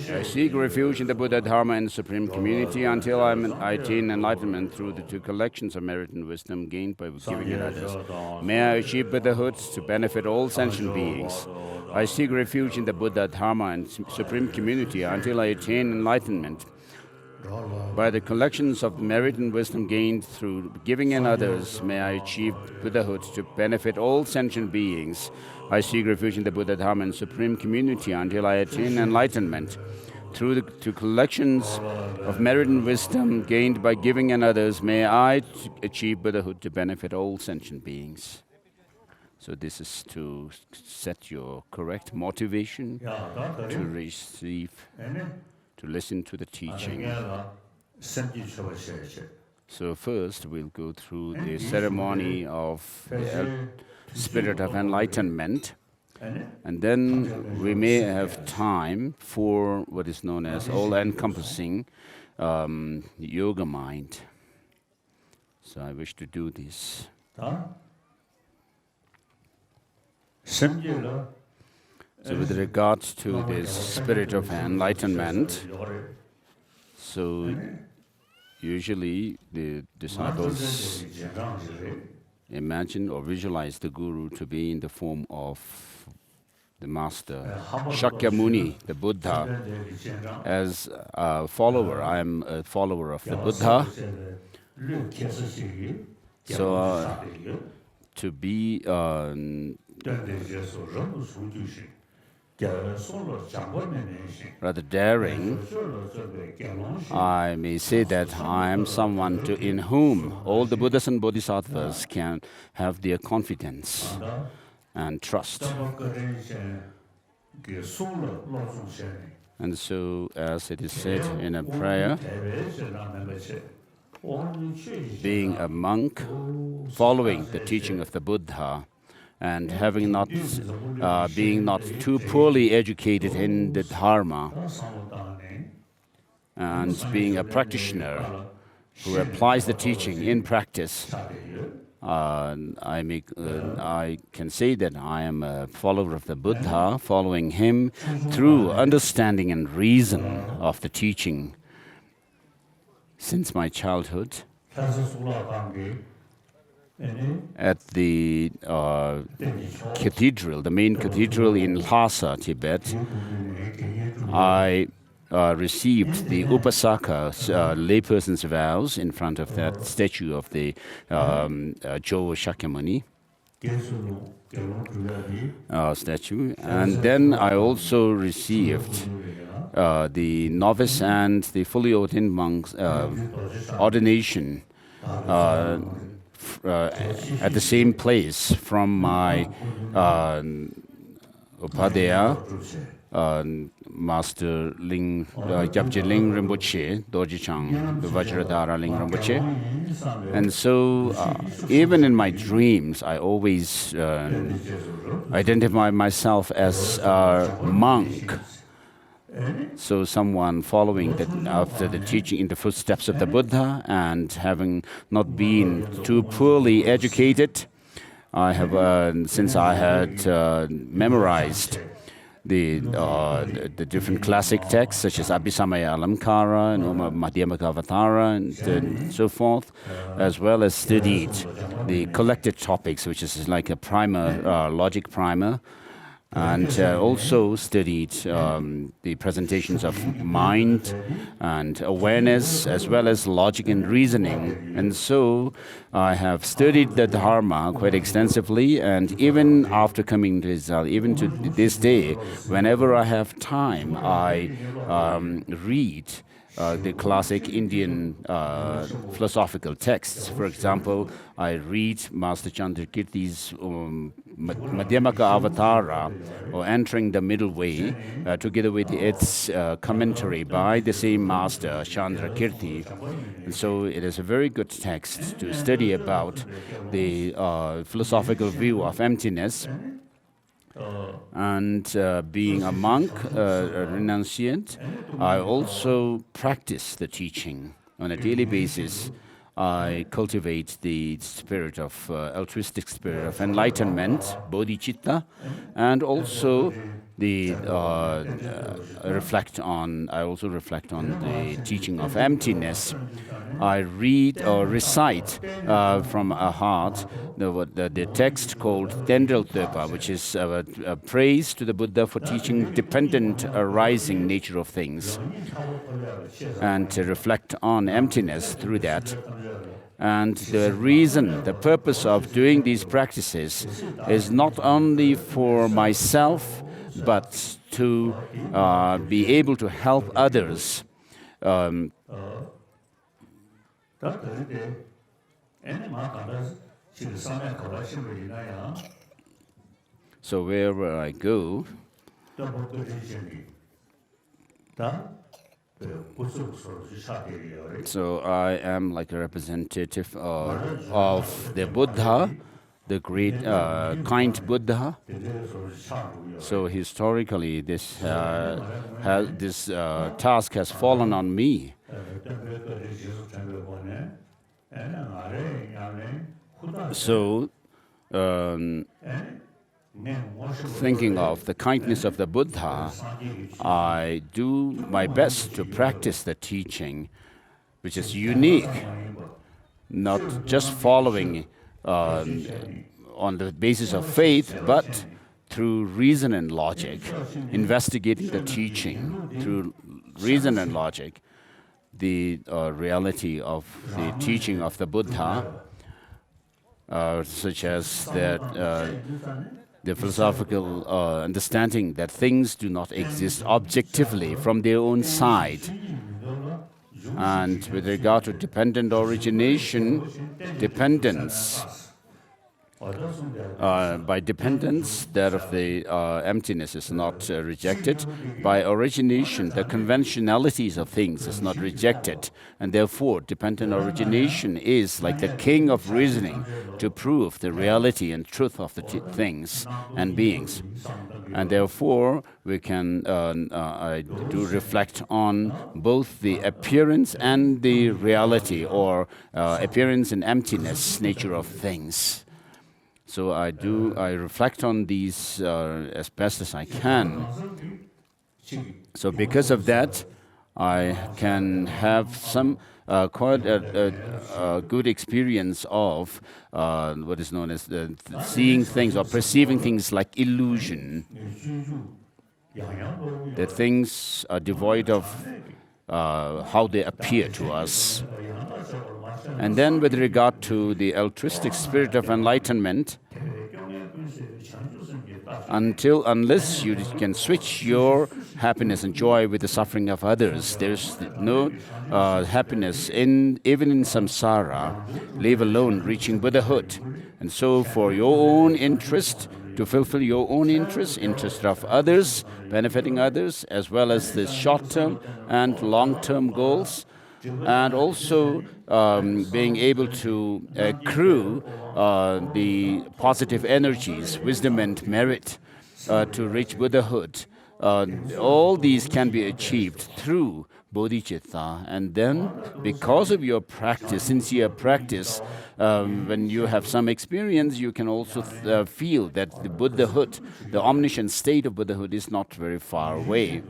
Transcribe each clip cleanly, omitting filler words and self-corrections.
I seek refuge in the Buddha, Dharma, and Supreme Community until I attain enlightenment through the two collections of merit and wisdom gained by giving in others. May I achieve Buddhahood to benefit all sentient beings. I seek refuge in the Buddha, Dharma, and Supreme Community until I attain enlightenment. By the collections of merit and wisdom gained through giving in others, may I achieve Buddhahood to benefit all sentient beings. I seek refuge in the Buddha, Dharma, and Supreme Community until I attain enlightenment. Through the two collections of merit and wisdom gained by giving in others, may I achieve Buddhahood to benefit all sentient beings. So this is to set your correct motivation to receive, to listen to the teaching. So first we'll go through the ceremony of the Spirit of Enlightenment, and then we may have time for what is known as All-Encompassing Yoga Mind. So I wish to do this. So with regard to this Spirit of Enlightenment, so usually the disciples imagine or visualize the Guru to be in the form of the Master Shakyamuni, the Buddha. As a follower, I am a follower of the Buddha. So to be rather daring, I may say that I am someone in whom all the Buddhas and Bodhisattvas can have their confidence and trust. And so, as it is said in a prayer, being a monk, following the teaching of the Buddha, and having being not too poorly educated in the Dharma, and being a practitioner who applies the teaching in practice, I can say that I am a follower of the Buddha, following him through understanding and reason of the teaching since my childhood. At the cathedral, the main cathedral in Lhasa, Tibet, I received the Upasaka layperson's vows in front of that statue of the Jo Shakyamuni statue. And then I also received the novice and the fully ordained monk's ordination at the same place from my Upadhyaya, Master Ling, Gyabje Ling Rinpoche, Dorji Chang, Vajradhara Ling Rinpoche. And so, even in my dreams, I always identify myself as a monk. So someone following after the teaching in the footsteps of the Buddha and having not been too poorly educated, I have, since I had memorized the different classic texts such as Abhisamaya Alamkara and Madhyamaka Avatara and so forth, as well as studied the collected topics, which is like a primer, logic primer, and also studied the presentations of mind and awareness, as well as logic and reasoning. And so I have studied the Dharma quite extensively, and even after coming to Israel, even to this day, whenever I have time, I read the classic Indian philosophical texts. For example, I read Master Chandrakirti's Madhyamaka Avatara, or Entering the Middle Way, together with its commentary by the same Master, Chandrakirti. And so it is a very good text to study about the philosophical view of emptiness. And being a monk, a renunciant, I also practice the teaching on a daily basis. I cultivate the spirit of altruistic spirit of enlightenment, Bodhichitta, and also the reflect on the teaching of emptiness. I read or recite from a heart the text called Tendeltepa, which is a praise to the Buddha for teaching dependent arising nature of things, and to reflect on emptiness through that. And the reason, the purpose of doing these practices is not only for myself, but to be able to help others. So wherever I go, so I am like a representative of the Buddha, the great kind Buddha. So historically, this task has fallen on me. So, thinking of the kindness of the Buddha, I do my best to practice the teaching, which is unique, not just following on the basis of faith, but through reason and logic, investigating the teaching through reason and logic, the reality of the teaching of the Buddha, such as that the philosophical understanding that things do not exist objectively from their own side. And with regard to dependent origination, dependence, by dependence, that of the emptiness is not rejected. By origination, the conventionalities of things is not rejected. And therefore, dependent origination is like the king of reasoning to prove the reality and truth of the things and beings. And therefore, we can I do reflect on both the appearance and the reality, or appearance and emptiness nature of things. So I reflect on these as best as I can. So because of that, I can have some quite a good experience of what is known as seeing things or perceiving things like illusion. That things are devoid of how they appear to us. And then with regard to the altruistic spirit of enlightenment, unless you can switch your happiness and joy with the suffering of others, there's no happiness even in samsara, leave alone reaching Buddhahood. And so for your own interest, to fulfill your own interest of others, benefiting others, as well as the short-term and long-term goals, and also being able to accrue the positive energies, wisdom and merit to reach Buddhahood. all these can be achieved through bodhicitta. And then, because of your practice, sincere practice, when you have some experience, you can also feel that the Buddhahood, the omniscient state of Buddhahood, is not very far away.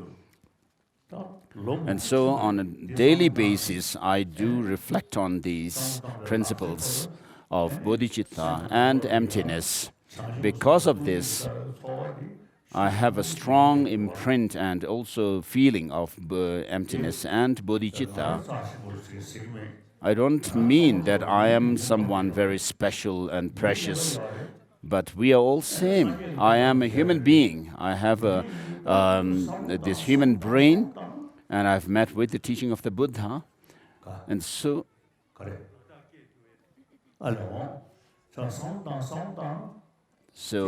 And so, on a daily basis, I do reflect on these principles of bodhicitta and emptiness. Because of this, I have a strong imprint and also feeling of emptiness and bodhicitta. I don't mean that I am someone very special and precious, but we are all same. I am a human being. I have this human brain, and I've met with the teaching of the Buddha, and so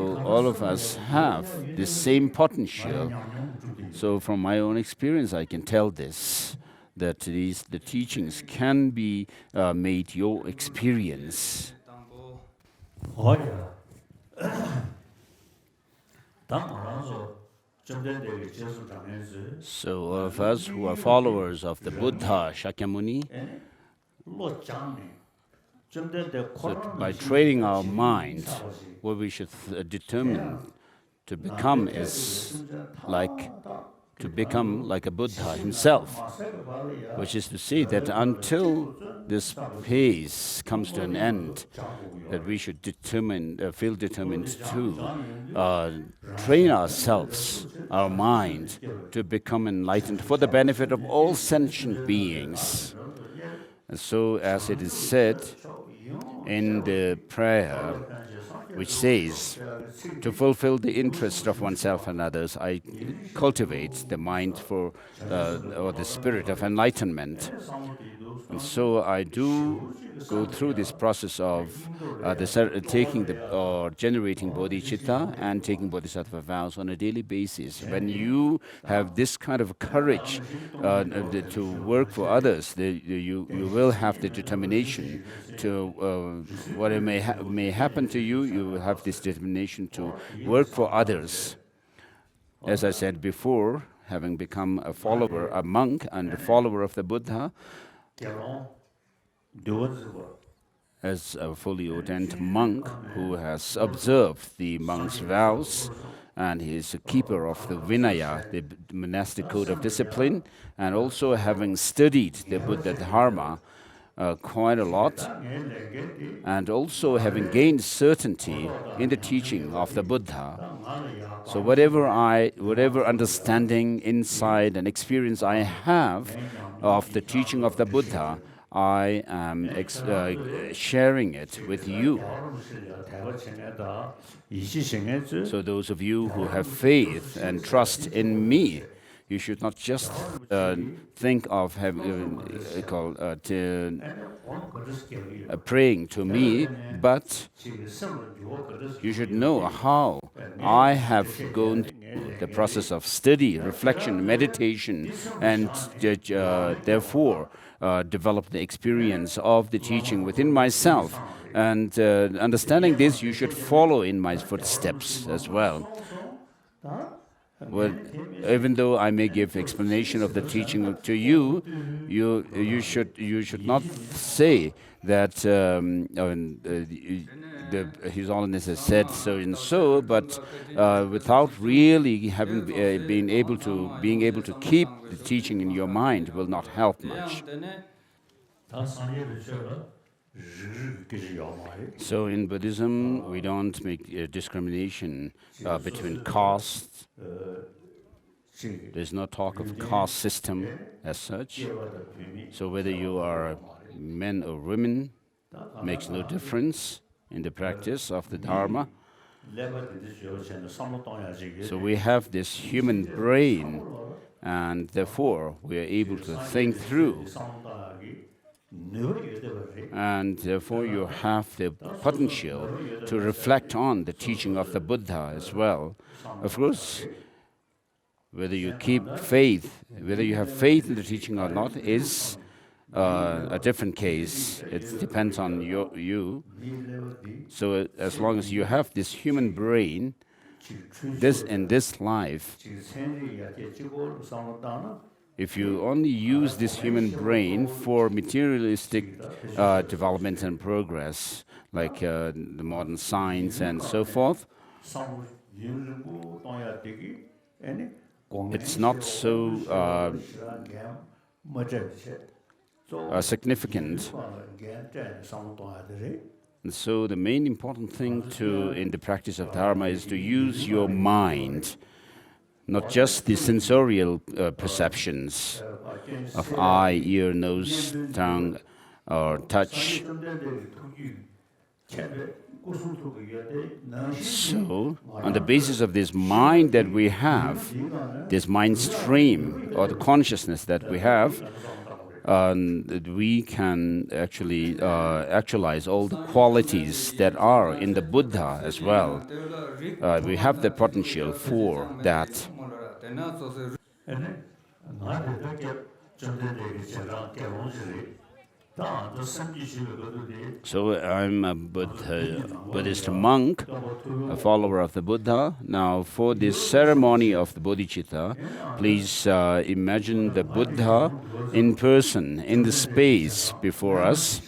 all of us have the same potential. So from my own experience, I can tell this, that the teachings can be made your experience. So all of us who are followers of the Buddha Shakyamuni, so by training our mind, what we should determine to become is to become like a Buddha himself, which is to say that until this phase comes to an end, that we should feel determined to train ourselves, our mind, to become enlightened for the benefit of all sentient beings. And so, as it is said in the prayer, which says, to fulfill the interest of oneself and others, I cultivate the mind for, or the spirit of enlightenment. And so I do go through this process of generating bodhicitta and taking bodhisattva vows on a daily basis. When you have this kind of courage to work for others, you will have the determination to, whatever may happen to you, you will have this determination to work for others. As I said before, having become a follower, a monk and a follower of the Buddha, as a fully ordained monk who has observed the monk's vows, and he is a keeper of the Vinaya, the monastic code of discipline, and also having studied the Buddha Dharma quite a lot, and also having gained certainty in the teaching of the Buddha. So whatever understanding, insight, and experience I have of the teaching of the Buddha, I am sharing it with you. So those of you who have faith and trust in me, you should not just think of praying to me, but you should know how I have gone through the process of study, reflection, meditation, and therefore develop the experience of the teaching within myself. And understanding this, you should follow in my footsteps as well. Well, even though I may give explanation of the teaching to you, you should not say that His Holiness has said so and so, but without really having being able to keep the teaching in your mind will not help much. So in Buddhism, we don't make discrimination between castes. There's no talk of caste system as such. So whether you are men or women makes no difference in the practice of the Dharma. So we have this human brain, and therefore we are able to think through. And therefore you have the potential to reflect on the teaching of the Buddha as well. Of course, whether you have faith in the teaching or not is a different case. It depends on you. So as long as you have this human brain, in this life, if you only use this human brain for materialistic development and progress, like the modern science and so forth, it's not so significant. And so the main important thing in the practice of Dharma is to use your mind, not just the sensorial perceptions of eye, ear, nose, tongue, or touch. So, on the basis of this mind that we have, this mind stream, or the consciousness that we have, we can actually actualize all the qualities that are in the Buddha as well. We have the potential for that. So I'm a Buddhist monk, a follower of the Buddha. Now for this ceremony of the Bodhichitta, please imagine the Buddha in person, in the space before us.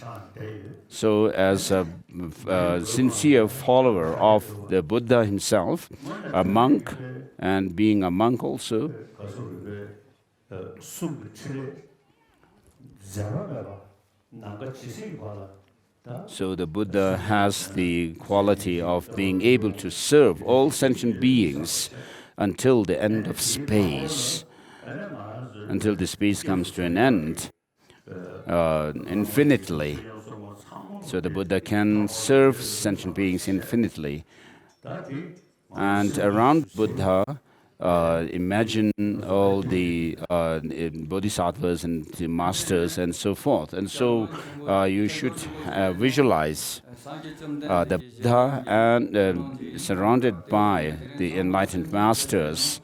So as a sincere follower of the Buddha himself, a monk, and being a monk also, so the Buddha has the quality of being able to serve all sentient beings until the end of space, until the space comes to an end, infinitely. So the Buddha can serve sentient beings infinitely. And around Buddha, imagine all the bodhisattvas and the masters and so forth. And so you should visualize the Buddha and surrounded by the enlightened masters,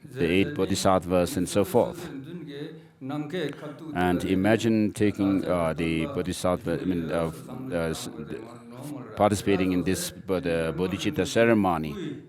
the 8 bodhisattvas and so forth. And imagine taking the bodhisattva, participating in this bodhicitta ceremony.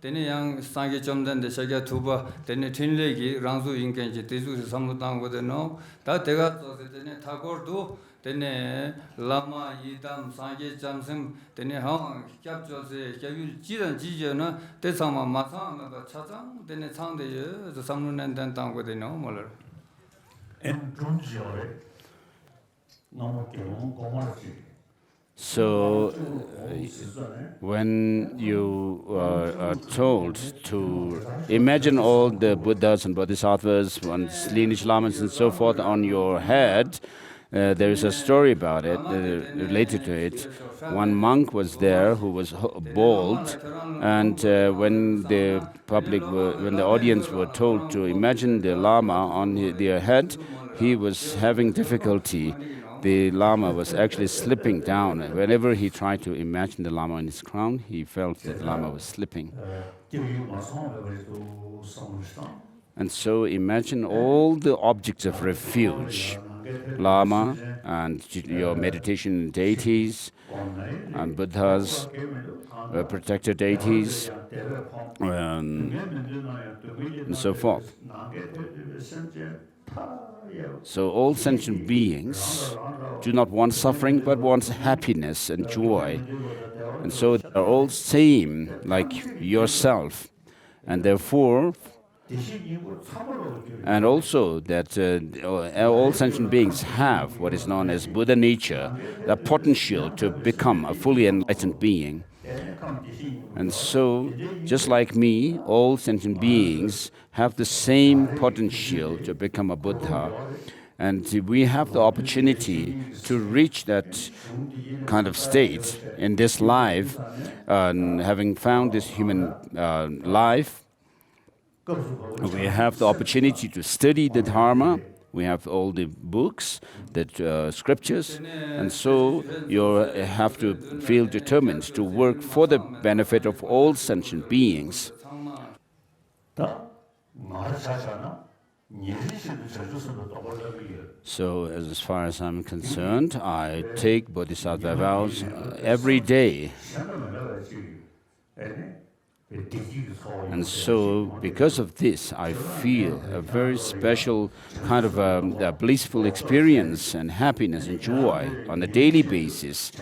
Tene yang sangye chomdan de shagya thuba tene tinlegi rangsu inkenji tezu samutang gode no ta tega so tene thakor do tene lama yidam sangye chamsim tene hang kyap jose kyayul jidan jije na te sama masang ba chachang tene changde ye samnunan dan tang gode no molar en junjiore no kemo komarchi. So, when you are told to imagine all the Buddhas and Bodhisattvas, lineage lamas and so forth on your head, there is a story about it, related to it. One monk was there who was bald, and when the audience were told to imagine the Lama on their head, he was having difficulty. The Lama was actually slipping down. Whenever he tried to imagine the Lama in his crown, he felt that the Lama was slipping. And so imagine all the objects of refuge, Lama and your meditation deities and Buddhas, protector deities, and so forth. So all sentient beings do not want suffering, but want happiness and joy. And so they are all same, like yourself. And therefore, and also that all sentient beings have what is known as Buddha nature, the potential to become a fully enlightened being. And so, just like me, all sentient beings have the same potential to become a Buddha. And we have the opportunity to reach that kind of state in this life, having found this human life. We have the opportunity to study the Dharma. We have all the books, the scriptures, and so you have to feel determined to work for the benefit of all sentient beings. So, as far as I'm concerned, I take Bodhisattva vows every day. And so, because of this, I feel a very special kind of a blissful experience and happiness and joy on a daily basis.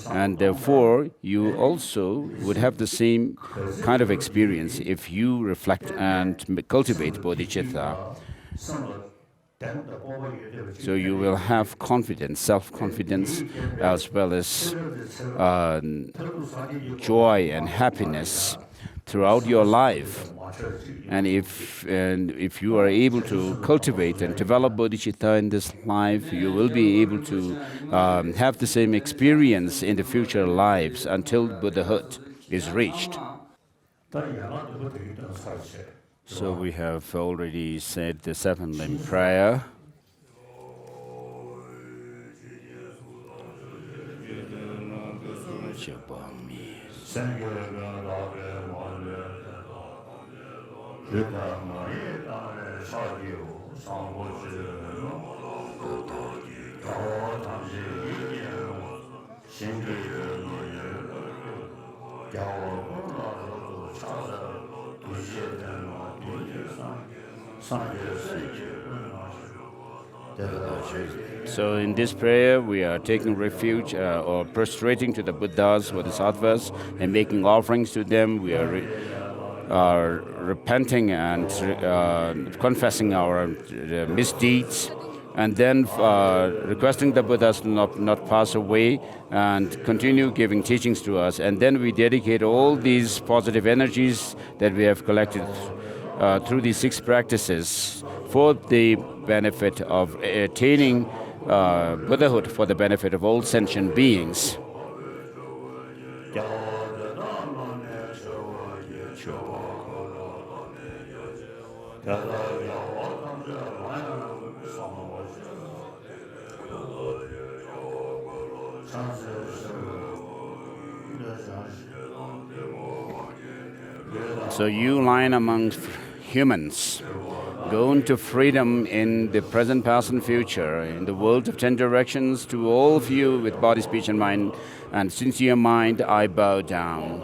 And therefore, you also would have the same kind of experience if you reflect and cultivate bodhicitta. So you will have confidence, self-confidence, as well as joy and happiness throughout your life. And if you are able to cultivate and develop bodhicitta in this life, you will be able to have the same experience in the future lives until Buddhahood is reached. So we have already said the seven limb prayer. So in this prayer, we are taking refuge or prostrating to the Buddhas, Bodhisattvas, and making offerings to them. We are repenting and confessing our misdeeds, and then requesting the Buddhas to not pass away and continue giving teachings to us. And then we dedicate all these positive energies that we have collected through these 6 practices for the benefit of attaining Buddhahood, for the benefit of all sentient beings. So you lying among humans, go into freedom in the present, past, and future, in the world of 10 directions, to all of you with body, speech, and mind, and sincere mind, I bow down.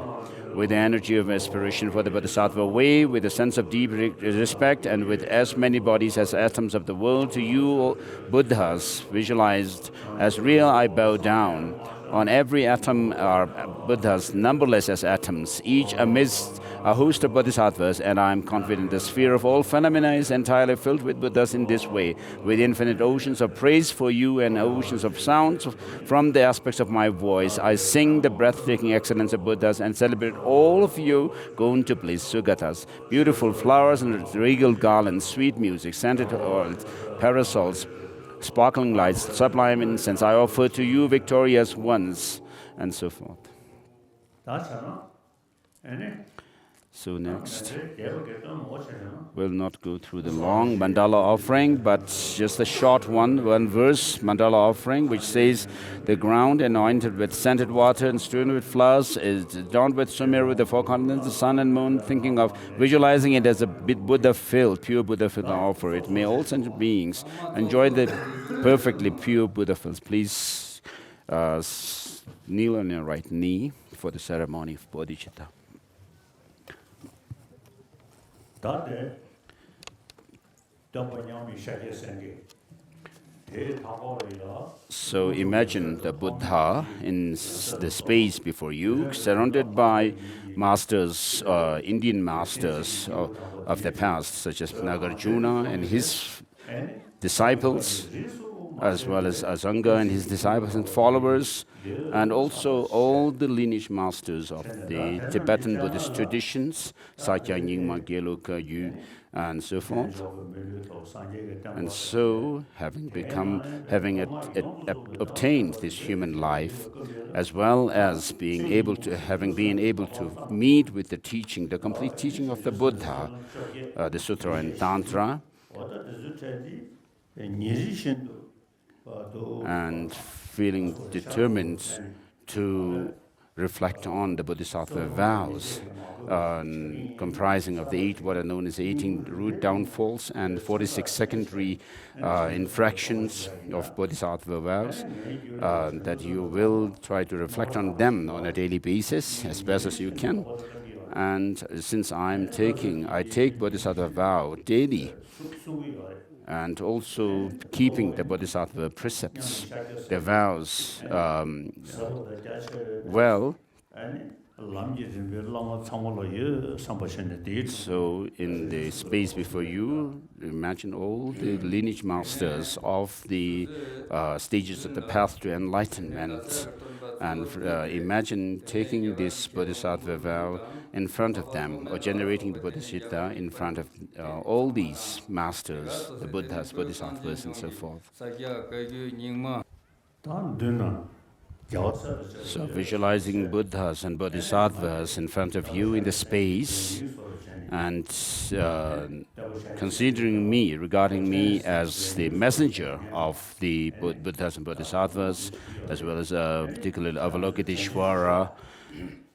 With the energy of aspiration for the Bodhisattva way, with a sense of deep respect, and with as many bodies as atoms of the world, to you, Buddhas, visualized as real, I bow down. On every atom are Buddhas, numberless as atoms, each amidst a host of bodhisattvas, and I am confident the sphere of all phenomena is entirely filled with Buddhas in this way, with infinite oceans of praise for you and oceans of sounds from the aspects of my voice. I sing the breathtaking excellence of Buddhas and celebrate all of you going to bliss, Sugatas, beautiful flowers and regal garlands, sweet music, scented oils, parasols, sparkling lights, sublime incense, I offer to you victorious ones, and so forth. So next, we'll not go through the long mandala offering, but just a short one verse mandala offering, which says, the ground anointed with scented water and strewn with flowers is adorned with sumir with the 4 continents, the sun and moon, thinking of visualizing it as a Buddha-filled, pure Buddha-filled offer. It may all sentient beings enjoy the perfectly pure Buddha-fills. Please kneel on your right knee for the ceremony of Bodhicitta. So imagine the Buddha in the space before you, surrounded by masters, Indian masters of the past, such as Nagarjuna and his disciples, as well as Asanga and his disciples and followers, and also all the lineage masters of the Tibetan Buddhist traditions, Sakya Nyingma Gelukha Yu, and so forth. And so, having obtained this human life, as well as having been able to meet with the teaching, the complete teaching of the Buddha, the Sutra and Tantra, and feeling determined to reflect on the Bodhisattva vows, comprising of the 8 what are known as 18 root downfalls and 46 secondary infractions of Bodhisattva vows, that you will try to reflect on them on a daily basis as best as you can. And since I take Bodhisattva vow daily, and also keeping the Bodhisattva precepts, the vows, well. So in the space before you, imagine all the lineage masters of the stages of the path to enlightenment, and imagine taking this Bodhisattva vow in front of them, or generating the Bodhichitta in front of all these masters, the Buddhas, Bodhisattvas, and so forth. So visualizing Buddhas and Bodhisattvas in front of you in the space, and considering me, regarding me as the messenger of the Buddhas and Bodhisattvas, as well as particularly Avalokiteshvara.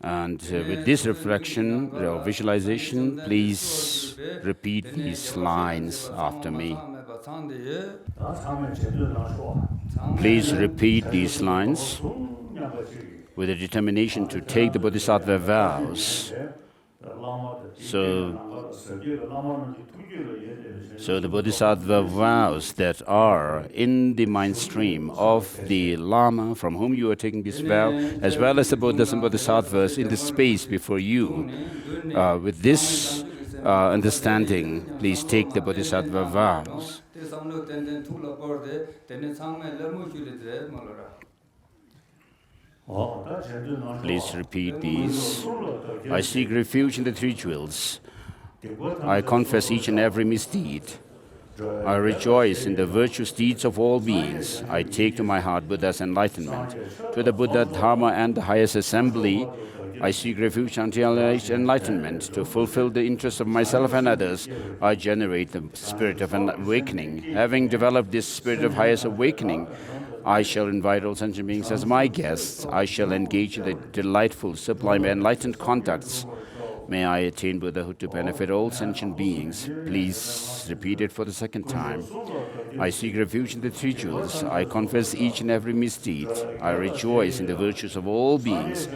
And with this reflection or visualization, please repeat these lines after me. Please repeat these lines with a determination to take the Bodhisattva vows. So the Bodhisattva vows that are in the mind stream of the Lama from whom you are taking this vow, as well as the Buddhas and Bodhisattvas in the space before you. With this understanding, please take the Bodhisattva vows. Please repeat these. I seek refuge in the three jewels. I confess each and every misdeed. I rejoice in the virtuous deeds of all beings. I take to my heart Buddha's enlightenment. To the Buddha, Dharma, and the highest assembly, I seek refuge until I reach enlightenment. To fulfill the interests of myself and others, I generate the spirit of an awakening. Having developed this spirit of highest awakening, I shall invite all sentient beings as my guests. I shall engage in the delightful, sublime, enlightened contacts. May I attain Buddhahood to benefit all sentient beings. Please repeat it for the second time. I seek refuge in the three jewels. I confess each and every misdeed. I rejoice in the virtues of all beings.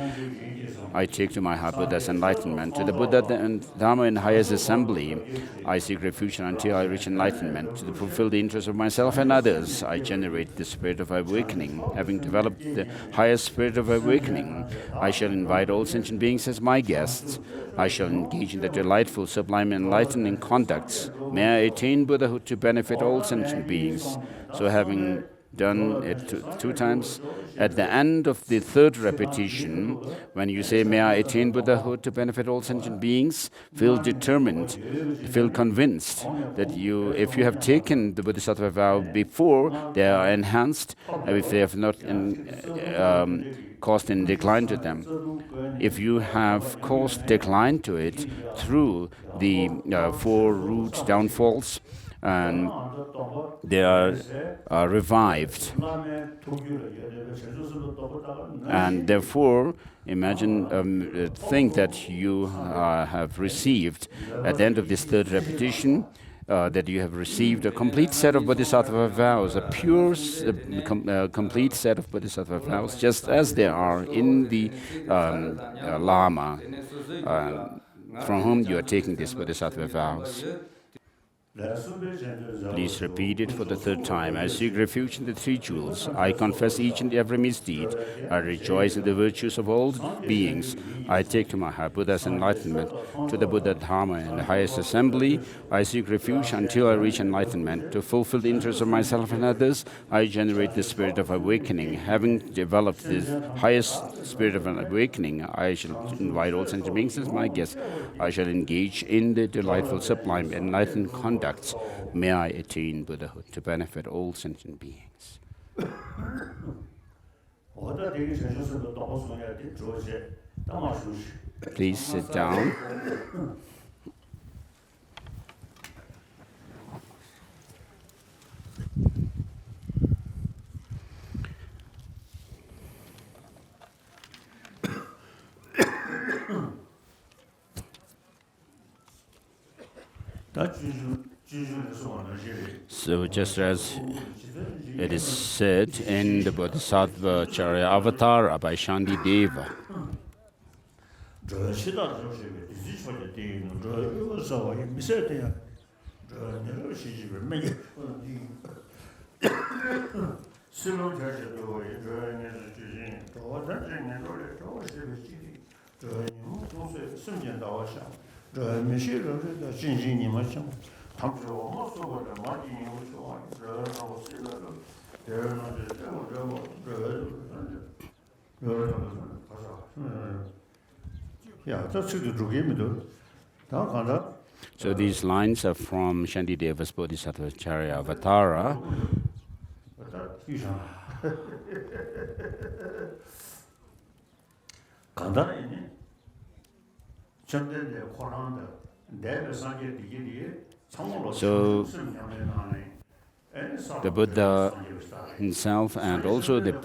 I take to my heart Buddha's enlightenment. To the Buddha and Dharma in highest assembly, I seek refuge until I reach enlightenment. To fulfill the interests of myself and others, I generate the spirit of awakening. Having developed the highest spirit of awakening, I shall invite all sentient beings as my guests. I shall engage in the delightful, sublime, enlightening conducts. May I attain Buddhahood to benefit all sentient beings. So having done it two times, at the end of the third repetition, when you say, may I attain Buddhahood to benefit all sentient beings, feel determined, feel convinced that if you have taken the Bodhisattva vow before, they are enhanced, if they have not caused any decline to them. If you have caused decline to it through the 4 root downfalls, and they are revived. And therefore, imagine, think that you have received, at the end of this third repetition, that you have received a complete set of Bodhisattva vows, a pure, complete set of Bodhisattva vows, just as they are in the Lama, from whom you are taking these Bodhisattva vows. Please repeat it for the third time. I seek refuge in the three jewels. I confess each and every misdeed. I rejoice in the virtues of all beings. I take to my heart Buddha's enlightenment. To the Buddha, Dharma, and the highest assembly, I seek refuge until I reach enlightenment. To fulfill the interests of myself and others, I generate the spirit of awakening. Having developed this highest spirit of an awakening, I shall invite all sentient beings as my guests. I shall engage in the delightful, sublime, enlightened conduct. May I attain Buddhahood to benefit all sentient beings. Please sit down. So just as it is said in the Bodhisattva Charya Avatar by Shantideva, so these lines are from Shantideva's Bodhisattva Charya Avatara. So the Buddha himself and also the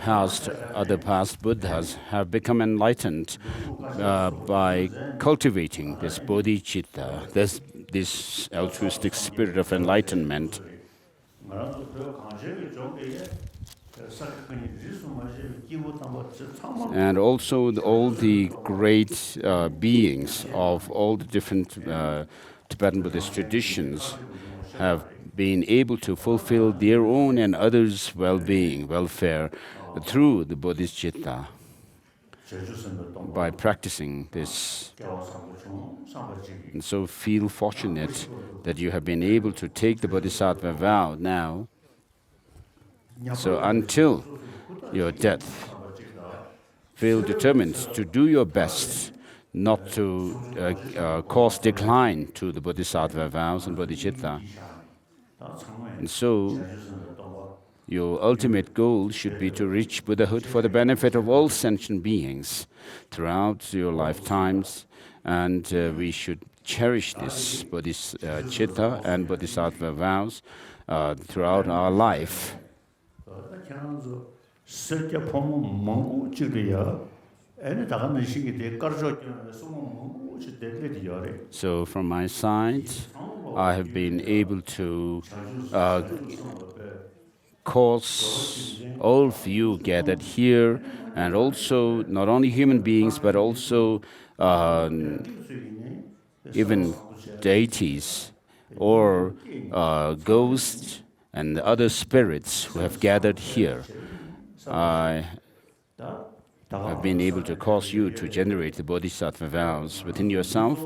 other past Buddhas have become enlightened by cultivating this Bodhichitta, this altruistic spirit of enlightenment. And also all the great beings of all the different Tibetan Buddhist traditions have been able to fulfill their own and others' well-being, welfare through the Bodhichitta by practicing this. And so feel fortunate that you have been able to take the Bodhisattva vow now. So until your death, feel determined to do your best not to cause decline to the Bodhisattva vows and Bodhichitta. And so your ultimate goal should be to reach Buddhahood for the benefit of all sentient beings throughout your lifetimes, and we should cherish this Bodhichitta and Bodhisattva vows throughout our life. So from my side, I have been able to cause all of you gathered here, and also not only human beings, but also even deities or ghosts and other spirits who have gathered here. I have been able to cause you to generate the Bodhisattva vows within yourself,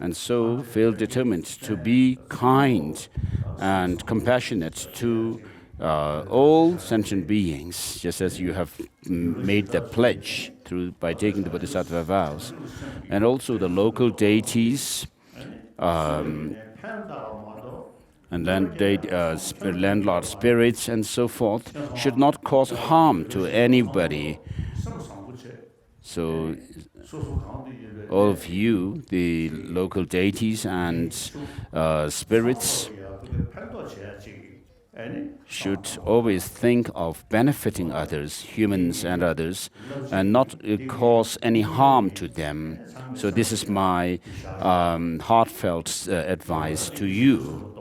and so feel determined to be kind and compassionate to all sentient beings, just as you have made the pledge by taking the Bodhisattva vows. And also the local deities and landlord spirits and so forth should not cause harm to anybody. So all of you, the local deities and spirits, should always think of benefiting others, humans and others, and not cause any harm to them. So this is my heartfelt advice to you.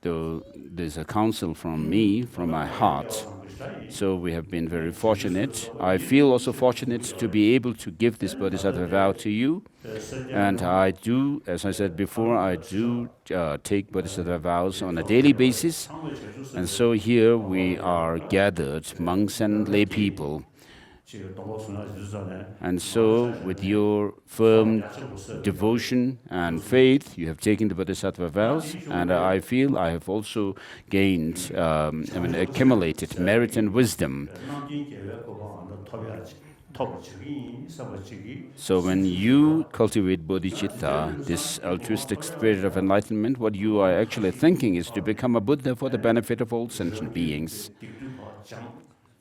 Though there's a counsel from me, from my heart. So we have been very fortunate. I feel also fortunate to be able to give this Bodhisattva vow to you. And I do, as I said before, I do take Bodhisattva vows on a daily basis. And so here we are gathered, monks and lay people. And so with your firm devotion and faith, you have taken the Bodhisattva vows, and I feel I have also gained, accumulated merit and wisdom. So when you cultivate bodhicitta, this altruistic spirit of enlightenment, what you are actually thinking is to become a Buddha for the benefit of all sentient beings.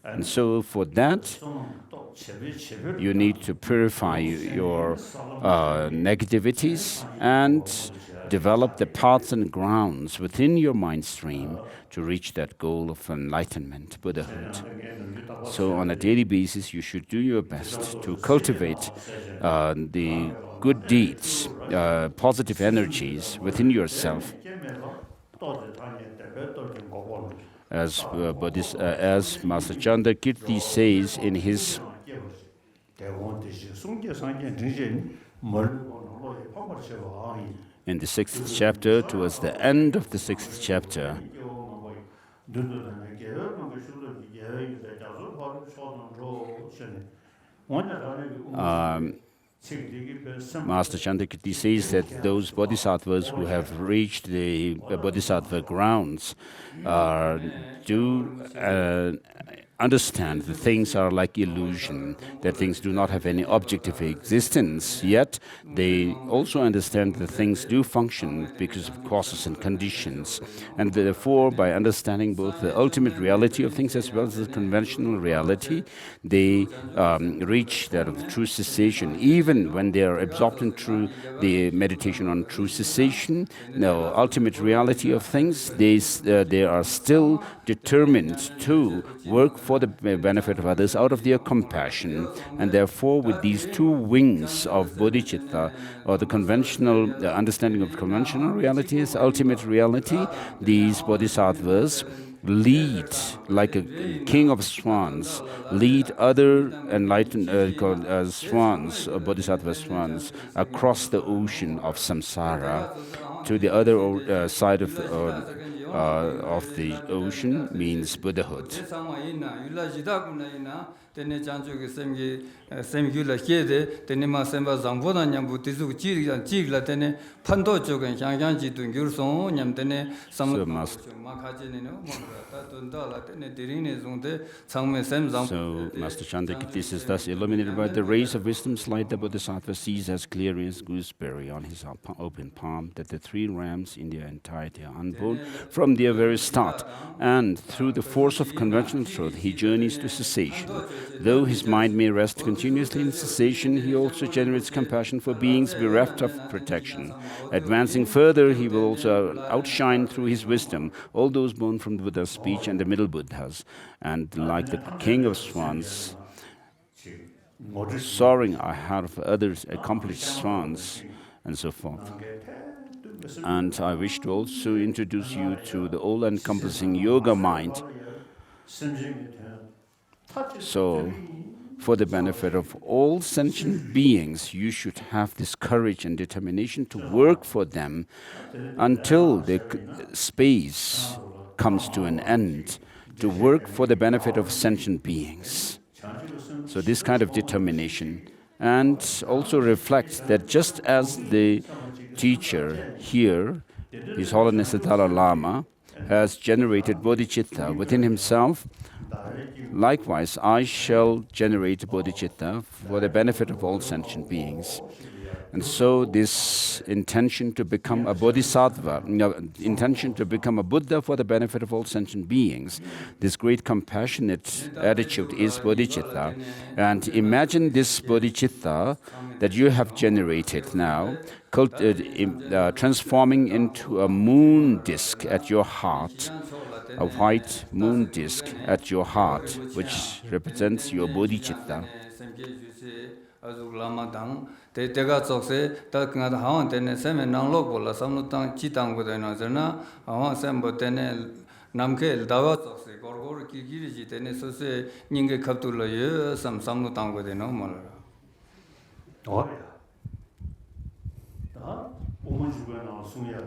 And so for that, you need to purify your negativities and develop the paths and grounds within your mind stream to reach that goal of enlightenment, Buddhahood. So on a daily basis, you should do your best to cultivate the good deeds, positive energies within yourself. As Master Chandrakirti says in his in the 6th chapter, towards the end of the 6th chapter, Master Chandrakirti says that those bodhisattvas who have reached the bodhisattva grounds do understand that things are like illusion, that things do not have any objective existence, yet they also understand that things do function because of causes and conditions. And therefore, by understanding both the ultimate reality of things as well as the conventional reality, they reach that of true cessation. Even when they are absorbed in the meditation on true cessation, the ultimate reality of things, they are still determined to work for the benefit of others out of their compassion. And therefore, with these two wings of bodhicitta, or the understanding of conventional reality as ultimate reality, these bodhisattvas lead, like a king of swans, lead other enlightened swans, or bodhisattva swans, across the ocean of samsara to the other side of the ocean, means Buddhahood. So Master Chandrakirti is thus illuminated by the rays of wisdom's light. The Bodhisattva sees as clearly as gooseberry on his open palm that the three realms in their entirety are unborn from their very start, and through the force of conventional truth he journeys to cessation. Though his mind may rest continuously in cessation, he also generates compassion for beings bereft of protection. Advancing further, he will also outshine through his wisdom all those born from the Buddha's speech and the middle Buddhas, and like the king of swans, soaring ahead of others accomplished swans, and so forth. And I wish to also introduce you to the all-encompassing yoga mind. So, for the benefit of all sentient beings, you should have this courage and determination to work for them until the space comes to an end, to work for the benefit of sentient beings. So this kind of determination, and also reflects that just as the teacher here, His Holiness the Dalai Lama, has generated bodhicitta within himself, likewise I shall generate bodhicitta for the benefit of all sentient beings. And so this intention to become a bodhisattva, intention to become a Buddha for the benefit of all sentient beings, this great compassionate attitude is bodhicitta. And imagine this bodhicitta that you have generated now, transforming into a moon disk at your heart, a white moon disk at your heart, which represents your bodhicitta.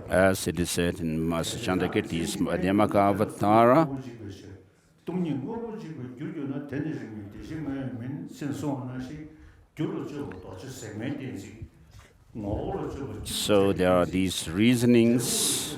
As it is said in Master Chandrakirti's Madhyamaka Avatara, so there are these reasonings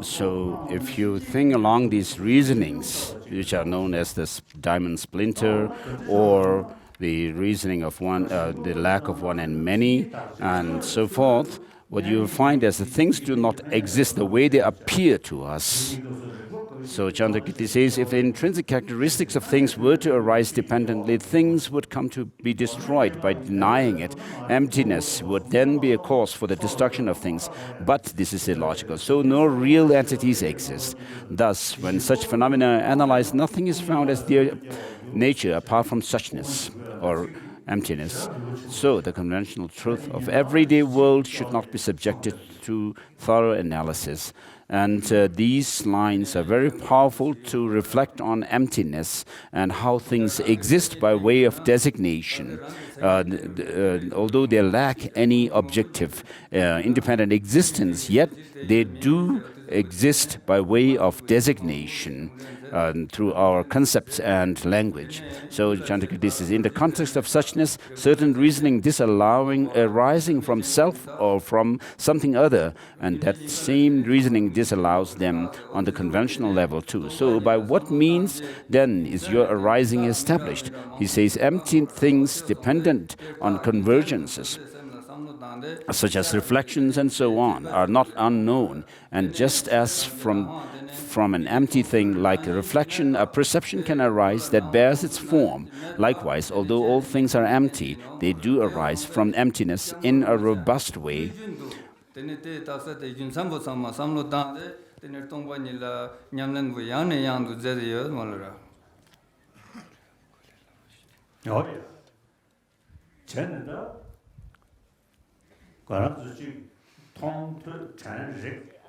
So if you think along these reasonings, which are known as the diamond splinter, or the reasoning of one, the lack of one and many, and so forth, what you will find is that things do not exist the way they appear to us. So Chandrakirti says, if the intrinsic characteristics of things were to arise dependently, things would come to be destroyed by denying it. Emptiness would then be a cause for the destruction of things. But this is illogical, so no real entities exist. Thus, when such phenomena are analyzed, nothing is found as their nature apart from suchness or emptiness. So the conventional truth of everyday world should not be subjected to thorough analysis. And these lines are very powerful to reflect on emptiness and how things exist by way of designation. Although they lack any objective, independent existence, yet they do exist by way of designation through our concepts and language. So Chandrakirti says, in the context of suchness, certain reasoning disallowing arising from self or from something other, and that same reasoning disallows them on the conventional level too. So by what means then is your arising established? He says, empty things dependent on convergences, such as reflections and so on, are not unknown. And just as from an empty thing like a reflection, a perception can arise that bears its form. Likewise, although all things are empty, they do arise from emptiness in a robust way.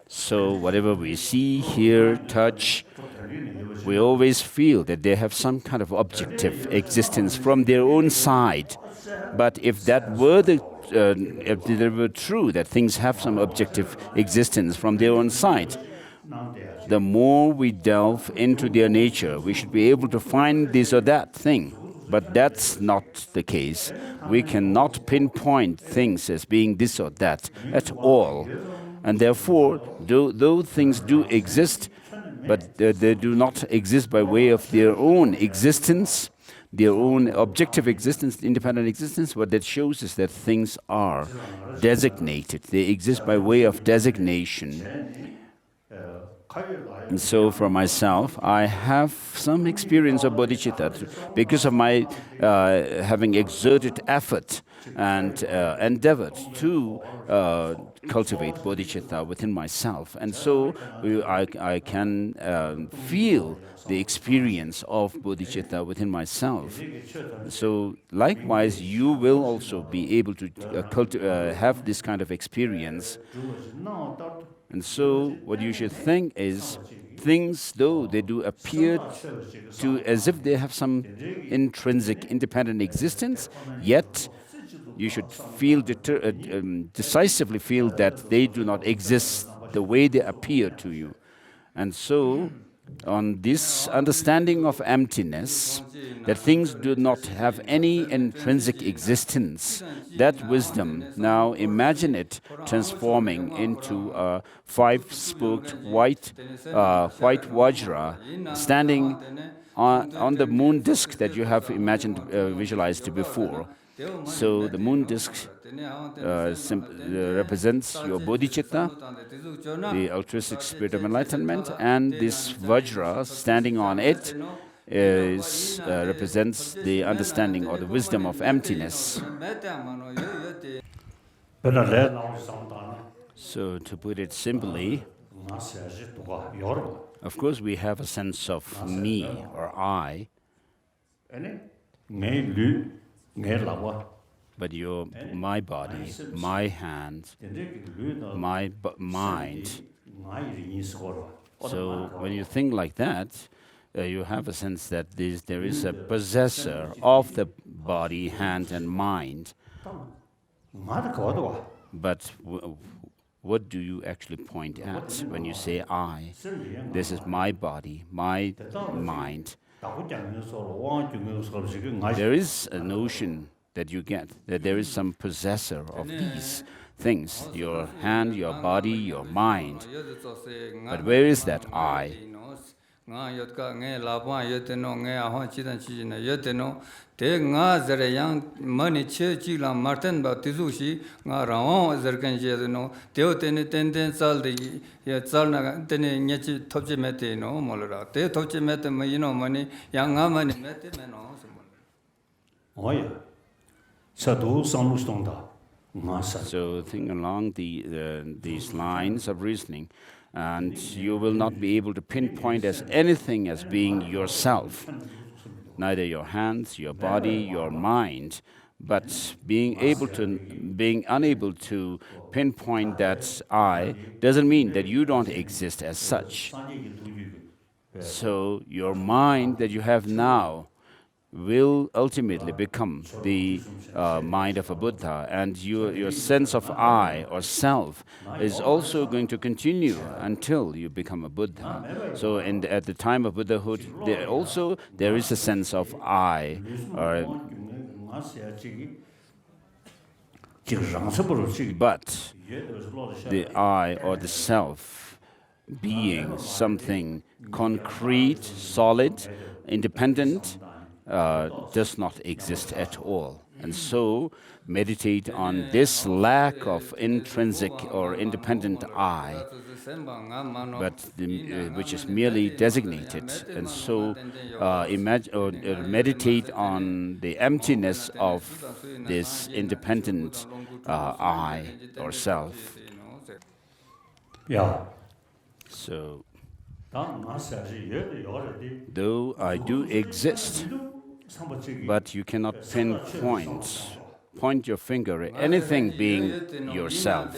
So whatever we see, hear, touch, we always feel that they have some kind of objective existence from their own side. But if that were if it were true that things have some objective existence from their own side, the more we delve into their nature, we should be able to find this or that thing. But that's not the case. We cannot pinpoint things as being this or that at all. And therefore, though things do exist, but they do not exist by way of their own existence, their own objective existence, independent existence, what that shows is that things are designated. They exist by way of designation. And so for myself, I have some experience of bodhicitta because of my having exerted effort and endeavored to cultivate bodhicitta within myself. And so I can feel the experience of bodhicitta within myself. So likewise, you will also be able to have this kind of experience. And so what you should think is, things, though they do appear to as if they have some intrinsic independent existence, yet you should feel decisively feel that they do not exist the way they appear to you. And so on this understanding of emptiness, that things do not have any intrinsic existence, that wisdom, now imagine it transforming into a five-spoked white vajra standing on the moon disk that you have visualized before. So the moon disk represents your bodhicitta, the altruistic spirit of enlightenment, and this vajra standing on it represents the understanding or the wisdom of emptiness. So to put it simply, of course we have a sense of me or I, but my body, my hand, my mind. So when you think like that, you have a sense that there is a possessor of the body, hand, and mind. But what do you actually point at when you say I? This is my body, my mind. There is a notion that you get, that there is some possessor of these things, your hand, your body, your mind. But where is that I? nga yot ka nge la pa yot no nge a ho chi dan chi ne yot no te nga zare yang mani che chi la martin ba tizu shi nga raw zar kan je no te te ne ten sal de ye sal na te ne nye chi thop che me te no mo la te thop che me te me no mani yang nga mani me te me no so oh yeah sadu samlu stonda nga sa So think along these lines of reasoning, and you will not be able to pinpoint as anything as being yourself, neither your hands, your body, your mind, but being unable to pinpoint that I doesn't mean that you don't exist as such. So your mind that you have now will ultimately become the mind of a Buddha, and your sense of I or self is also going to continue until you become a Buddha. So at the time of Buddhahood, there is a sense of I, but the I or the self being something concrete, solid, independent, does not exist at all. And so meditate on this lack of intrinsic or independent I, but which is merely designated. And so meditate on the emptiness of this independent I or self. yeah So though I do exist, but you cannot point your finger at anything being yourself,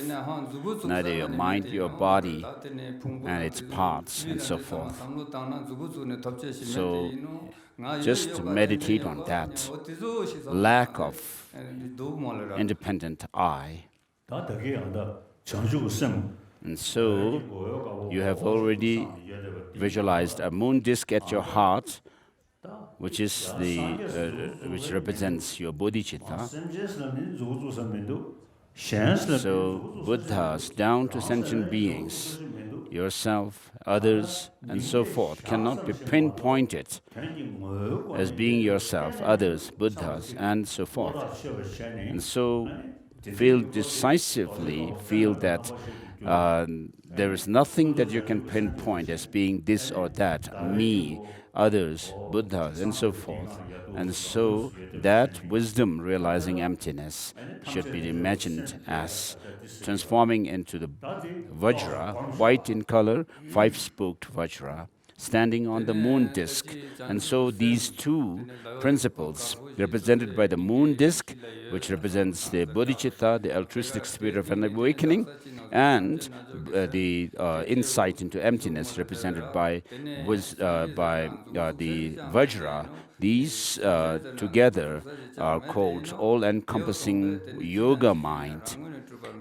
neither your mind, your body, and its parts, and so forth. So just meditate on that lack of independent I. And so you have already visualized a moon disk at your heart, which is which represents your bodhicitta. So Buddhas, down to sentient beings, yourself, others, and so forth, cannot be pinpointed as being yourself, others, Buddhas, and so forth. And so decisively feel that there is nothing that you can pinpoint as being this or that, me, others, Buddhas, and so forth. And so that wisdom realizing emptiness should be imagined as transforming into the Vajra, white in color, five-spoked Vajra, standing on the moon disk. And so these two principles, represented by the moon disk, which represents the Bodhichitta, the altruistic spirit of an awakening, and the insight into emptiness, represented by the Vajra, these together are called all-encompassing yoga mind.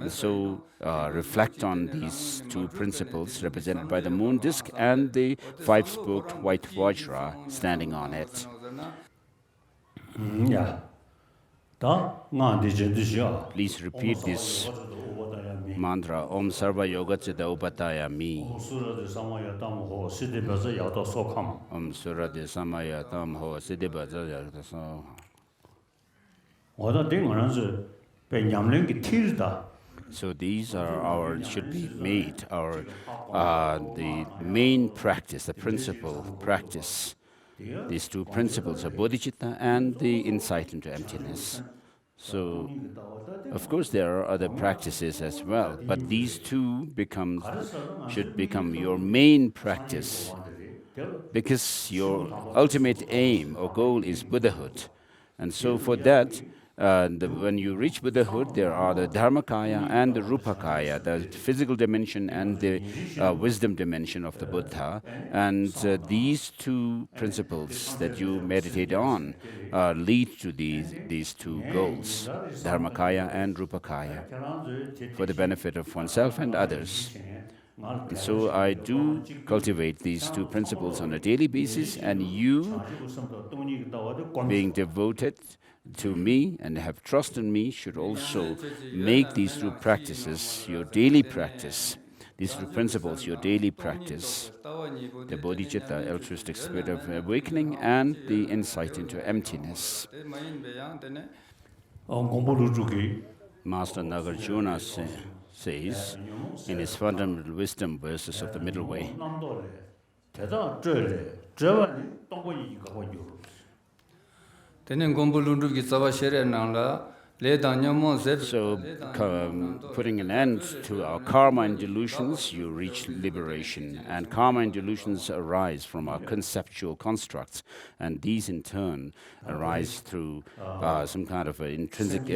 And so reflect on these two principles represented by the moon disk and the five-spoked white Vajra standing on it. Yeah. Please repeat this mantra, Om Sarva Yogachitta Upatayami. Om Surade Samaya Tam Ho Siddhibaza Yagda So these are should be made the main practice, the principal practice. These two principles of bodhicitta and the insight into emptiness. So, of course, there are other practices as well, but these two should become your main practice, because your ultimate aim or goal is Buddhahood. And so for that, when you reach Buddhahood, there are the Dharmakaya and the Rupakaya, the physical dimension and the wisdom dimension of the Buddha. And these two principles that you meditate on lead to these two goals, Dharmakaya and Rupakaya, for the benefit of oneself and others. And so I do cultivate these two principles on a daily basis, and you, being devoted to me and have trust in me, should also make these two practices your daily practice. these principles, your daily practice, the Bodhichitta, altruistic spirit of awakening, and the insight into emptiness. Master Nagarjuna says in his fundamental wisdom verses of the middle way, so, putting an end to our karma and delusions, you reach liberation. And karma and delusions arise from our conceptual constructs, and these in turn arise through some kind of an intrinsic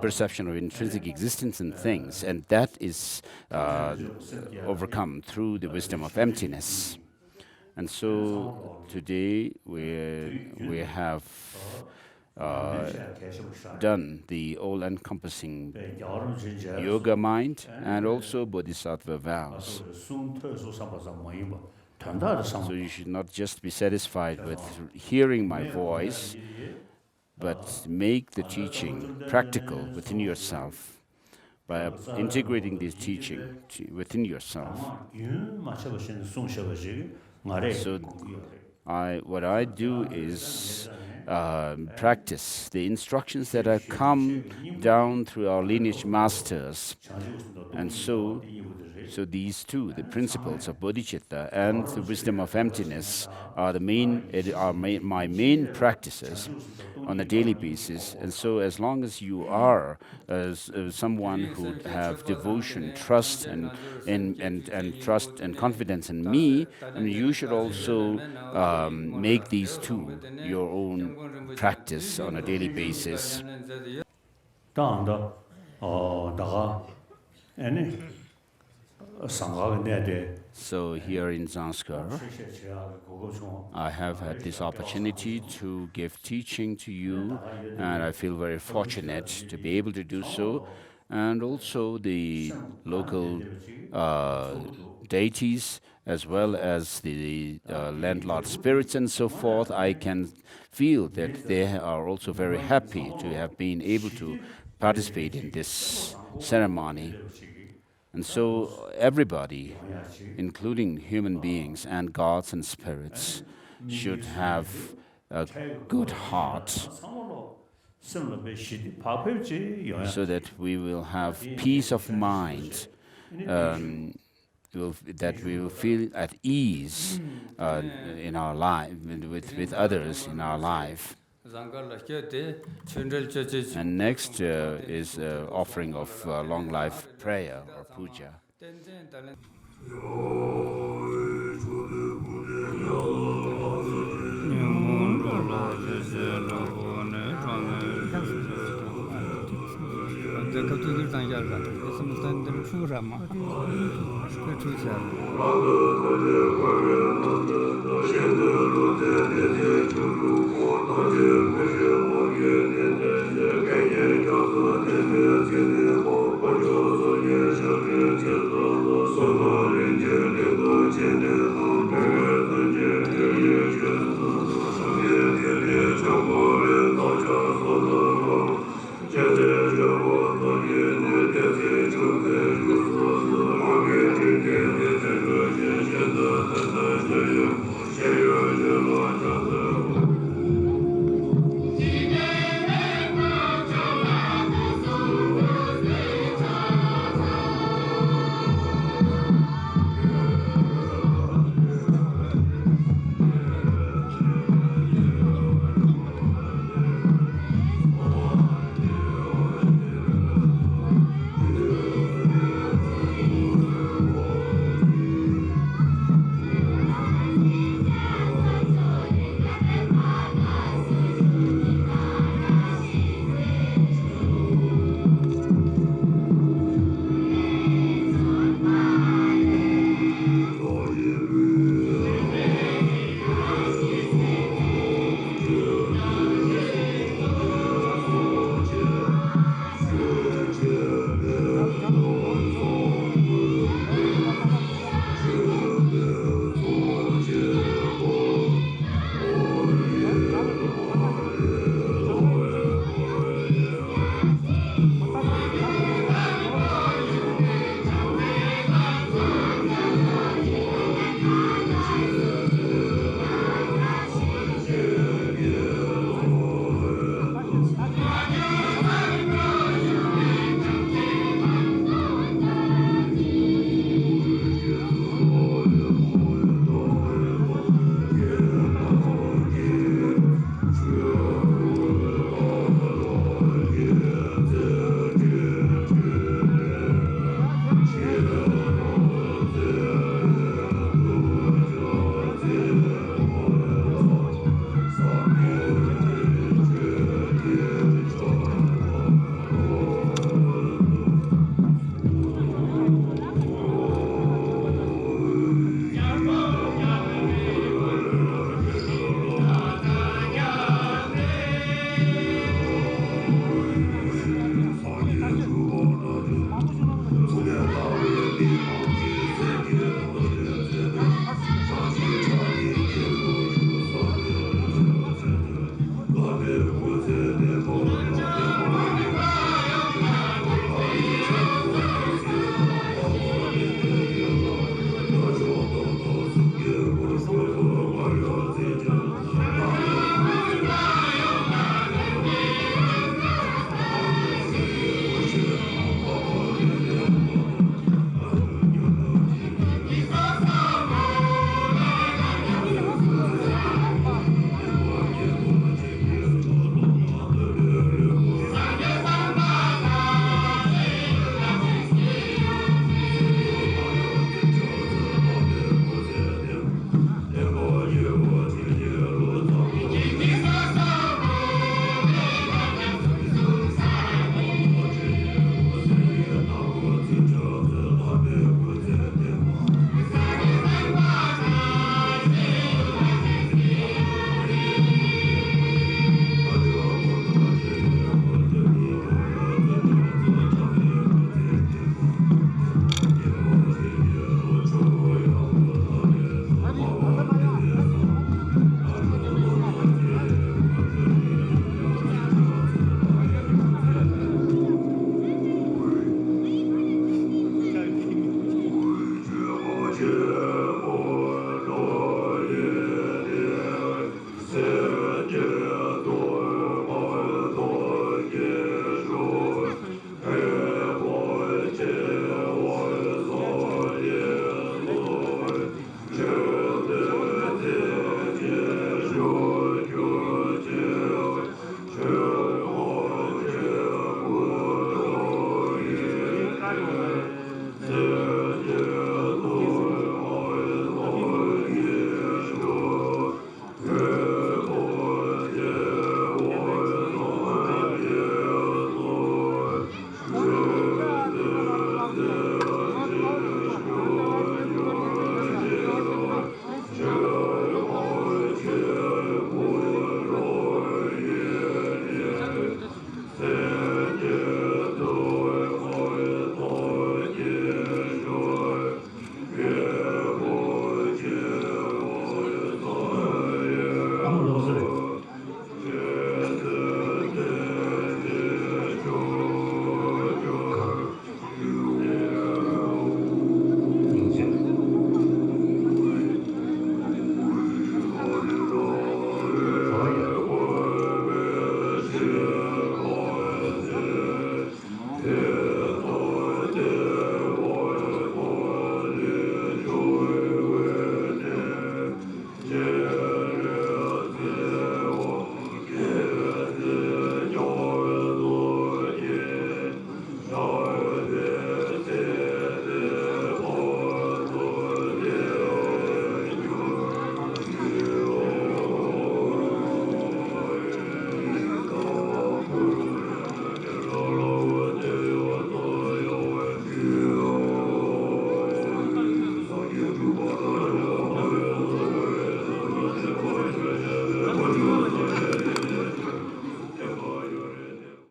perception of intrinsic existence in things, and that is overcome through the wisdom of emptiness. And so today we have done the all-encompassing yoga mind and also Bodhisattva vows. So you should not just be satisfied with hearing my voice, but make the teaching practical within yourself by integrating this teaching within yourself. So what I do is practice the instructions that have come down through our lineage masters. And so these two, the principles of bodhicitta and the wisdom of emptiness, are my main practices on a daily basis. And so as long as you are someone who have devotion, trust and trust and confidence in me, and you should also make these two your own practice on a daily basis. So here in Zanskar, I have had this opportunity to give teaching to you, and I feel very fortunate to be able to do so. And also the local deities, as well as the landlord spirits and so forth, I can feel that they are also very happy to have been able to participate in this ceremony. And so everybody, including human beings and gods and spirits, should have a good heart, so that we will have peace of mind, that we will feel at ease in our life, with others in our life. And next is offering of long life prayer or puja.